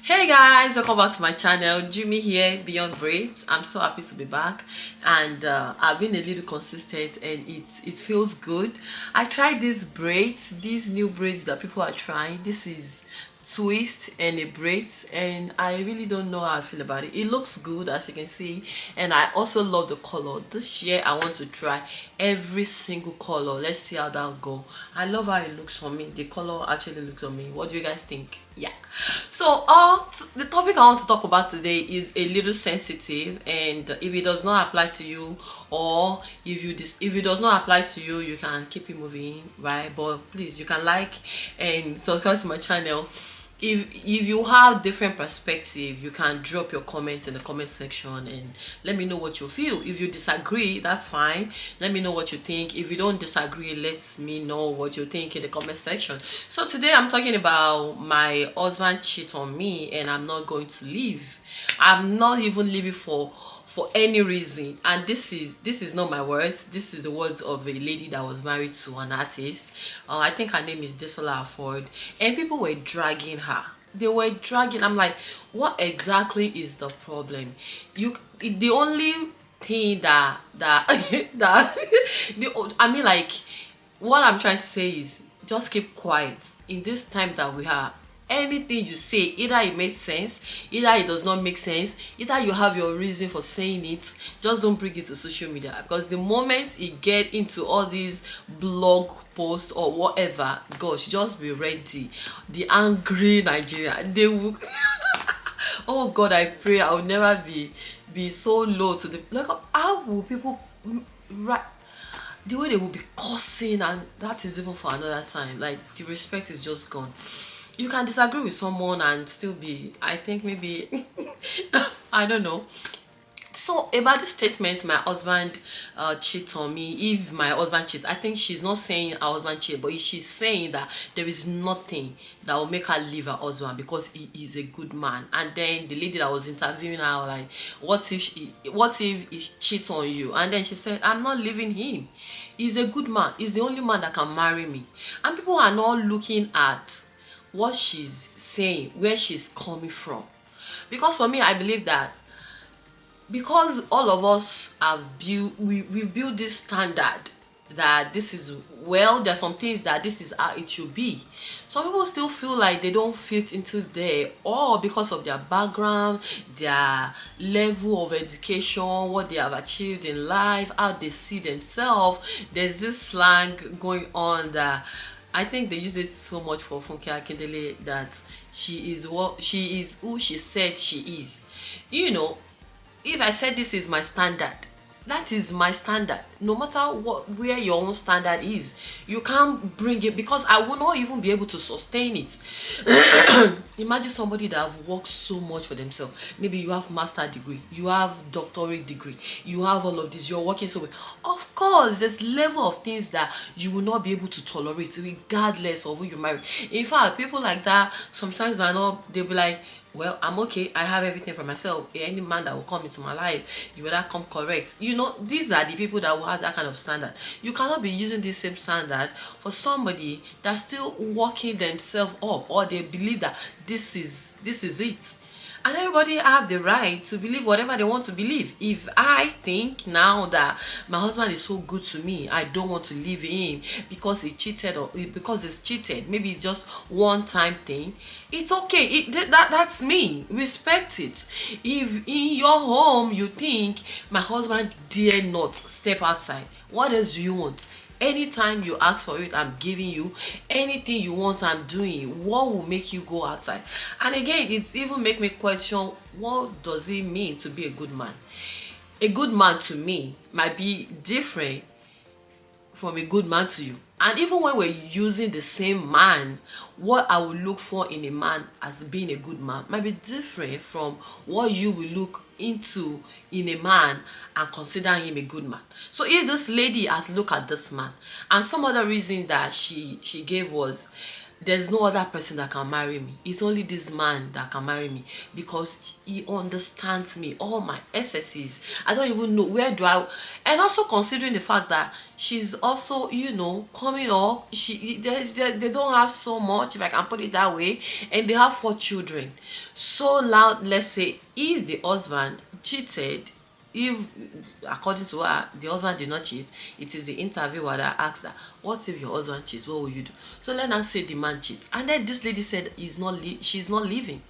Hey guys, welcome back to my channel. Jimmy here, Beyond Braids. I'm so happy to be back, and I've been a little consistent, and it feels good. I tried these new braids that people are trying. This is twist and a braids, and I really don't know how I feel about it. It looks good, as you can see, and I also love the color. This year I want to try every single color. Let's see how that'll go. I love how it looks on me. The color actually looks on me. What do you guys think? Yeah. So the topic I want to talk about today is a little sensitive, and if it does not apply to you, or if it does not apply to you, you can keep it moving, right? But please, you can like and subscribe to my channel. If you have different perspective, you can drop your comments in the comment section and let me know what you feel. If you disagree, that's fine. Let me know what you think. If you don't disagree, let me know what you think in the comment section. So today I'm talking about my husband cheat on me and I'm not going to leave. I'm not even leaving for any reason, and this is not my words. This is the words of a lady that was married to an artist. I think her name is Desola Afford, and people were dragging her. They were dragging. I'm like, what exactly is the problem? The only thing that I mean, like, what I'm trying to say is just keep quiet in this time that we are. Anything you say, either it makes sense, either it does not make sense, either you have your reason for saying it, just don't bring it to social media, because the moment it get into all these blog posts or whatever, gosh, just be ready. The angry Nigeria, they will oh god, I pray I will never be so low to the, like, how will people, right, the way they will be cursing, and that is even for another time. Like, the respect is just gone. You can disagree with someone and still be, I think, maybe I don't know. So about the statement, my husband cheats on me. If my husband cheats, I think she's not saying her husband cheat, but she's saying that there is nothing that will make her leave her husband because he is a good man. And then the lady that was interviewing her was like, what if he cheats on you? And then she said, I'm not leaving him. He's a good man. He's the only man that can marry me. And people are not looking at what she's saying, where she's coming from. Because for me, I believe that because all of us have built, we build this standard that this is, well, there's some things that this is how it should be. Some people still feel like they don't fit into there, or because of their background, their level of education, what they have achieved in life, how they see themselves. There's this slang going on that I think they use it so much for Funke Akindele, that she is who she said she is. You know, if I said this is my standard, that is my standard. No matter where your own standard is, you can't bring it, because I will not even be able to sustain it. Imagine somebody that have worked so much for themselves. Maybe you have master degree, you have doctorate degree, you have all of this, you're working so well. Of course, there's level of things that you will not be able to tolerate regardless of who you marry. In fact, people like that sometimes they'll be like, well, I'm okay, I have everything for myself. Any man that will come into my life, you better come correct. You know, these are the people that will have that kind of standard. You cannot be using this same standard for somebody that's still working themselves up, or they believe that this is it. And everybody have the right to believe whatever they want to believe. If I think now that my husband is so good to me, I don't want to leave him because he cheated, or because he's cheated, maybe it's just one time thing, it's okay. That's me. Respect it. If in your home you think my husband dare not step outside, what else do you want? Anytime you ask for it, I'm giving you. Anything you want, I'm doing. What will make you go outside? And again, it's even make me question, what does it mean to be a good man? A good man to me might be different from a good man to you. And even when we're using the same man, what I will look for in a man as being a good man might be different from what you will look into in a man and consider him a good man. So if this lady has looked at this man, and some other reason that she gave was, there's no other person that can marry me. It's only this man that can marry me because he understands me, all my excesses. I don't even know where do I. And also considering the fact that she's also, you know, coming up. They don't have so much, if I can put it that way, and they have 4 children. So loud. Let's say if the husband cheated, if according to her the husband did not cheat, it is the interviewer that asks her, what if your husband cheats, what will you do? So let us say the man cheats, and then this lady said she's not leaving.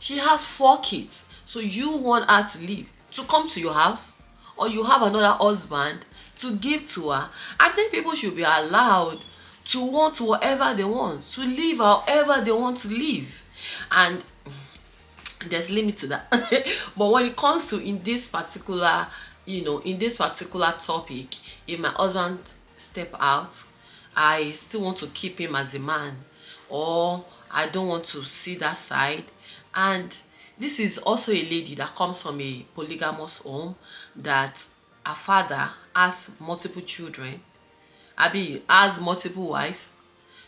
She has 4 kids, so you want her to leave, to come to your house, or you have another husband to give to her? I think people should be allowed to want whatever they want, to live however they want to live, and there's limit to that. But when it comes to in this particular, you know, in this particular topic, if my husband step out, I still want to keep him as a man, or I don't want to see that side. And this is also a lady that comes from a polygamous home, that her father has multiple children, has multiple wives.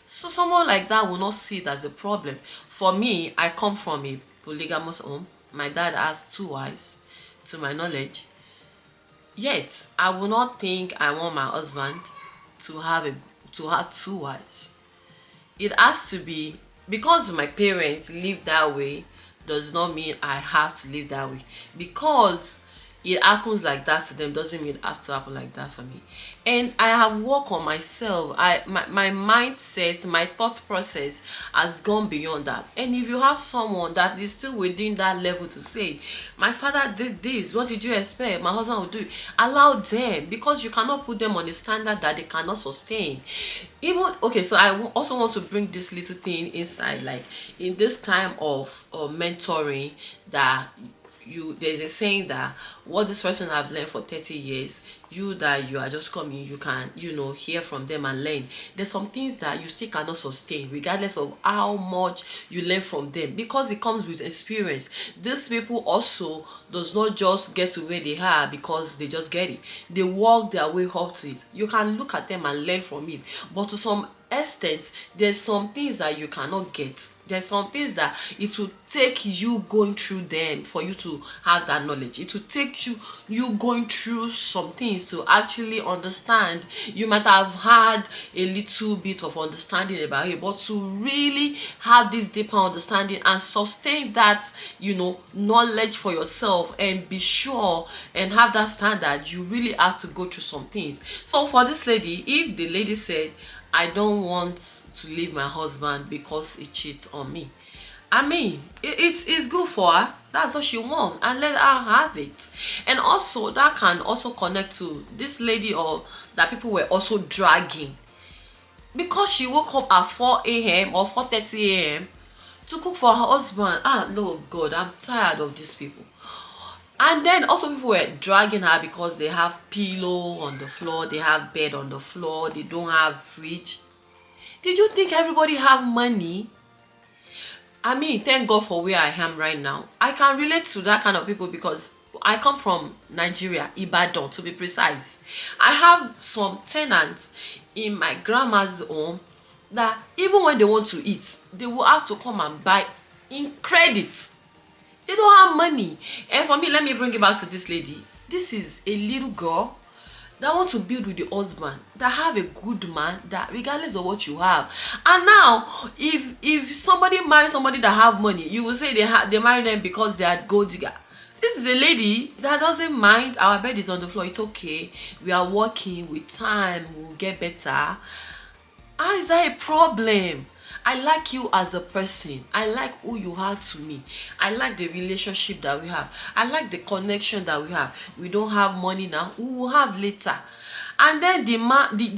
So someone like that will not see it as a problem. For me, I come from a polygamous home. My dad has 2 wives, to my knowledge. Yet, I will not think I want my husband to have 2 wives. It has to be because my parents live that way. Does not mean I have to live that way. Because it happens like that to them doesn't mean it has to happen like that for me. And I have worked on myself. My mindset, my thought process has gone beyond that. And if you have someone that is still within that level to say, my father did this, what did you expect my husband would do? Allow them, because you cannot put them on a standard that they cannot sustain. Even okay, so I also want to bring this little thing inside, like in this time of mentoring, that there's a saying that what this person have learned for 30 years, you are just coming, you can, you know, hear from them and learn. There's some things that you still cannot sustain regardless of how much you learn from them, because it comes with experience. These people also does not just get to where they are because they just get it. They work their way up to it. You can look at them and learn from it, but to some extent there's some things that you cannot get. There's some things that it will take you going through them for you to have that knowledge. It will take you going through some things to actually understand. You might have had a little bit of understanding about it, but to really have this deeper understanding and sustain that, you know, knowledge for yourself and be sure and have that standard, you really have to go through some things. So for this lady, if the lady said, I don't want to leave my husband because he cheats on me, I mean, it's good for her. That's what she wants, and let her have it. And also that can also connect to this lady, or that people were also dragging, because she woke up at 4 a.m. or 4:30 a.m. to cook for her husband. No, God, I'm tired of these people. And then also people were dragging her because they have pillow on the floor, they have bed on the floor, they don't have fridge. Did you think everybody have money? I mean, thank God for where I am right now. I can relate to that kind of people because I come from Nigeria, Ibadan to be precise. I have some tenants in my grandma's home that even when they want to eat, they will have to come and buy in credit. They don't have money. And for me, let me bring it back to this lady. This is a little girl that wants to build with the husband, that have a good man, that regardless of what you have. And now, if somebody marries somebody that have money, you will say they marry them because they are gold digger. This is a lady that doesn't mind. Our bed is on the floor. It's okay. We are working with time. We'll get better. How is that a problem? I like you as a person. I like who you are to me. I like the relationship that we have. I like the connection that we have. We don't have money now. We will have later. And then the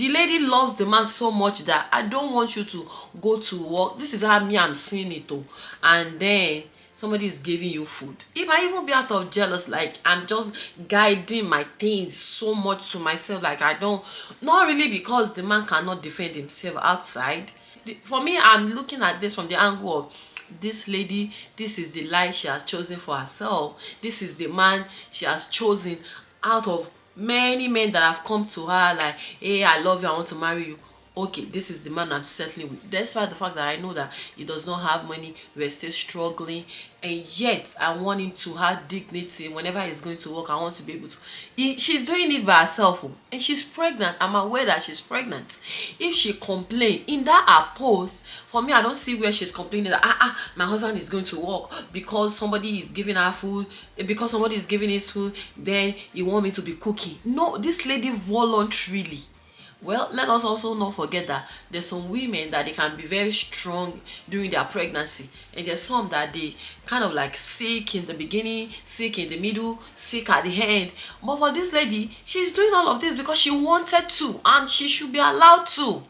lady loves the man so much that I don't want you to go to work. This is how me I'm seeing it though. And then somebody is giving you food. It might even be out of jealous, like I'm just guiding my things so much to myself, like I don't, not really because the man cannot defend himself outside. For me, I'm looking at this from the angle of this lady. This is the life she has chosen for herself. This is the man she has chosen out of many men that have come to her like, hey, I love you, I want to marry you. okay, this is the man I'm settling with, despite the fact that I know that he does not have money, we're still struggling, and yet I want him to have dignity whenever he's going to work. I want to be able to she's doing it by herself, and she's pregnant. I'm aware that she's pregnant. If she complain in that her post, for me, I don't see where she's complaining that my husband is going to work because somebody is giving her food, because somebody is giving his food, then you want me to be cooking. No, this lady voluntarily. Well, let us also not forget that there's some women that they can be very strong during their pregnancy, and there's some that they kind of like sick in the beginning, sick in the middle, sick at the end. But for this lady, she's doing all of this because she wanted to, and she should be allowed to.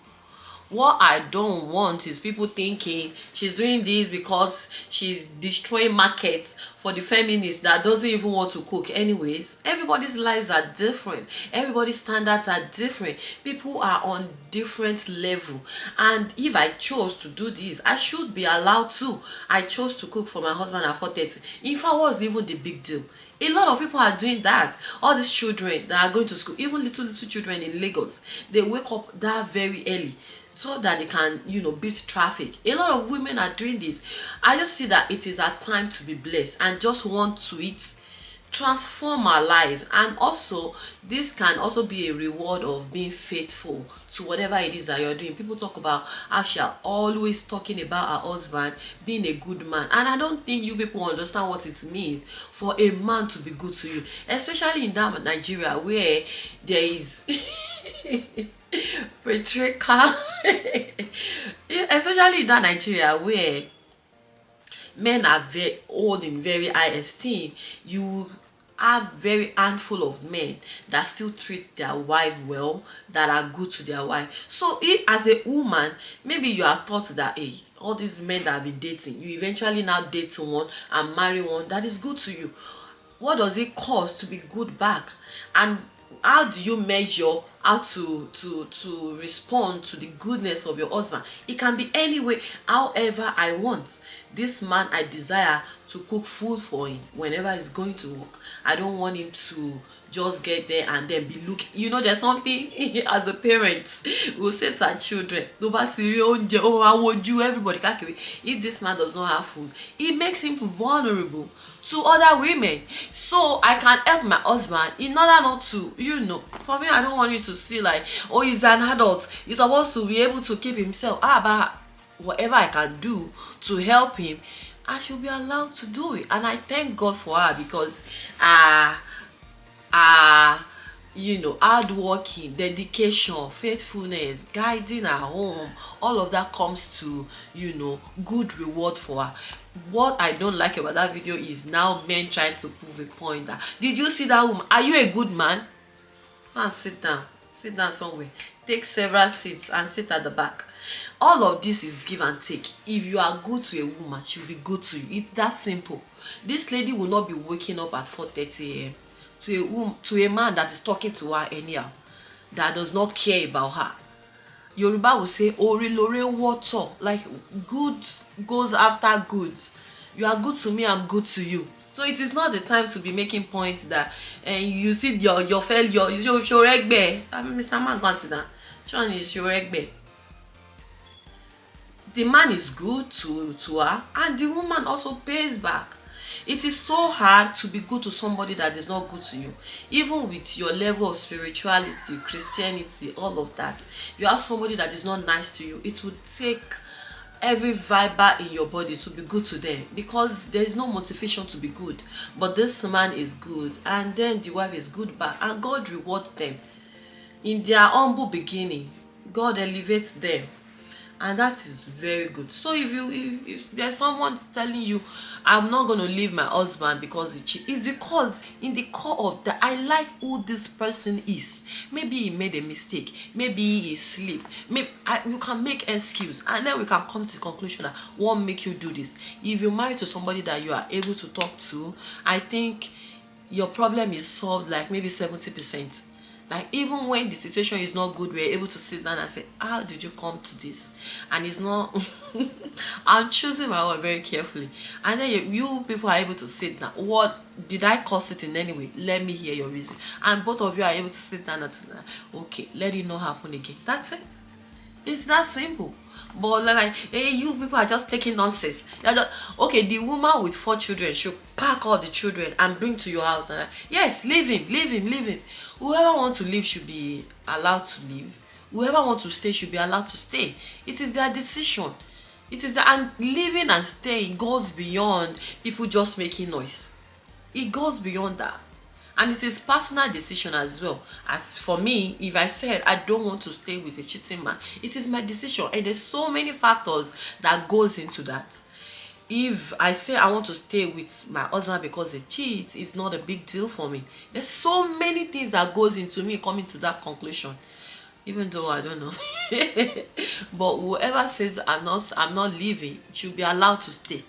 What I don't want is people thinking she's doing this because she's destroying markets for the feminists that doesn't even want to cook. Anyways, everybody's lives are different, everybody's standards are different, people are on different level, and if I chose to do this, I should be allowed to. I chose to cook for my husband at 4:30. In fact, what's even the big deal? A lot of people are doing that. All these children that are going to school, even little children in Lagos, they wake up that very early so that they can, beat traffic. A lot of women are doing this. I just see that it is a time to be blessed and just want to transform our life. And also, this can also be a reward of being faithful to whatever it is that you're doing. People talk about how she are always talking about her husband being a good man, and I don't think you people understand what it means for a man to be good to you, especially in that Nigeria where there is patriarchal especially in that Nigeria where men are holding very high esteem. You have very handful of men that still treat their wife well, that are good to their wife. So if as a woman, maybe you have thought that, hey, all these men that have been dating, you eventually now date someone and marry one that is good to you. What does it cost to be good back? And how do you measure how to respond to the goodness of your husband? It can be any way, however I want. This man, I desire to cook food for him whenever he's going to work. I don't want him to just get there and then be looking. There's something as a parent we'll say to our children, everybody. If this man does not have food, it makes him vulnerable to other women. So I can help my husband in order not to, for me, I don't want you to see like, oh, he's an adult, he's supposed to be able to keep himself. But whatever I can do to help him, I should be allowed to do it. And I thank God for her because hard working, dedication, faithfulness, guiding her home, all of that comes to, good reward for her. What I don't like about that video is now men trying to prove a point that, did you see that woman? Are you a good man? And sit down somewhere, take several seats and sit at the back. All of this is give and take. If you are good to a woman, she will be good to you. It's that simple. This lady will not be waking up at 4:30 a.m. to a man that is talking to her anyhow, that does not care about her. Yoruba will say, Ori lore water, like good goes after good. You are good to me, I'm good to you. So it is not the time to be making points that you see your failure, your shoregbe. Mr. Man, consider. John is shoregbe. The man is good to her, and the woman also pays back. It is so hard to be good to somebody that is not good to you. Even with your level of spirituality, Christianity, all of that, you have somebody that is not nice to you, it would take every fiber in your body to be good to them, because there is no motivation to be good. But this man is good, and then the wife is good back, and God rewards them. In their humble beginning, God elevates them, and that is very good. So if there's someone telling you, I'm not going to leave my husband because he cheat, it's because in the core of that, I like who this person is. Maybe he made a mistake, maybe he is asleep, maybe you can make excuse, and then we can come to the conclusion that what make you do this. If you're married to somebody that you are able to talk to, I think your problem is solved like maybe 70%. Like, even when the situation is not good, we're able to sit down and say, how did you come to this? And it's not I'm choosing my word very carefully, and then you people are able to sit down. What did I cause it in any way? Let me hear your reason. And both of you are able to sit down and say, okay, let it not happen again. That's it. It's that simple. But like, hey, you people are just taking nonsense. You're just, okay, the woman with 4 children should pack all the children and bring to your house. And yes, leave him, leave him, leave him. Whoever wants to leave should be allowed to leave. Whoever wants to stay should be allowed to stay. It is their decision. It is, and living and staying goes beyond people just making noise. It goes beyond that, and it is personal decision as well. As for me, if I said I don't want to stay with a cheating man, it is my decision, and there's so many factors that goes into that. If I say I want to stay with my husband because he cheats, it's not a big deal for me. There's so many things that goes into me coming to that conclusion, even though I don't know. But whoever says I'm not leaving should be allowed to stay.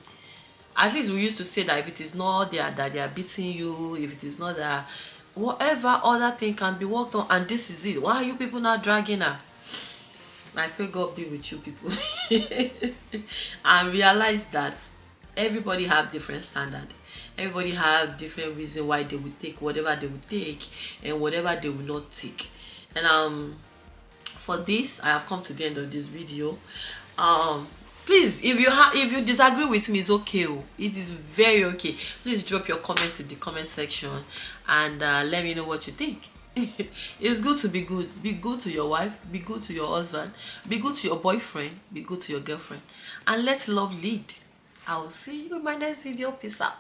At least we used to say that if it is not that they are beating you, if it is not that, whatever other thing can be worked on, and this is it. Why are you people not dragging her? I pray God be with you people. And realize that everybody have different standard. Everybody have different reason why they will take whatever they will take and whatever they will not take. And for this, I have come to the end of this video. Please, if you disagree with me, it's okay. It is very okay. Please drop your comment in the comment section and let me know what you think. It's good to be good. Be good to your wife, be good to your husband, be good to your boyfriend, be good to your girlfriend, and let love lead. I will see you in my next video. Peace out.